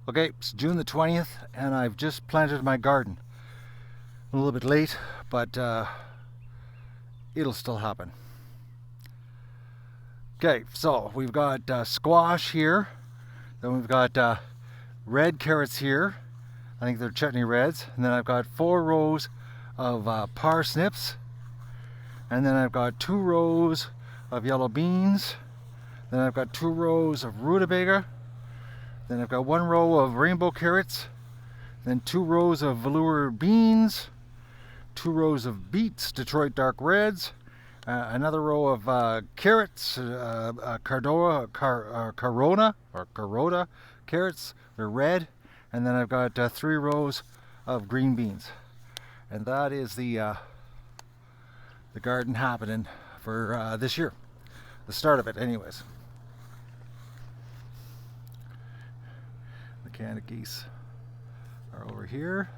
Okay, it's June the 20th and I've just planted my garden. A little bit late, but it'll still happen. Okay, so we've got squash here, then we've got red carrots here. I think they're chutney reds. And then I've got 4 rows of parsnips, and then I've got 2 rows of yellow beans. Then I've got 2 rows of rutabaga. Then I've got 1 row of rainbow carrots, then 2 rows of velour beans, 2 rows of beets, Detroit dark reds, another row of carrots, Carona carrots, they're red, and then I've got 3 rows of green beans. And that is the garden happening for this year, the start of it anyways. The Canada geese are over here.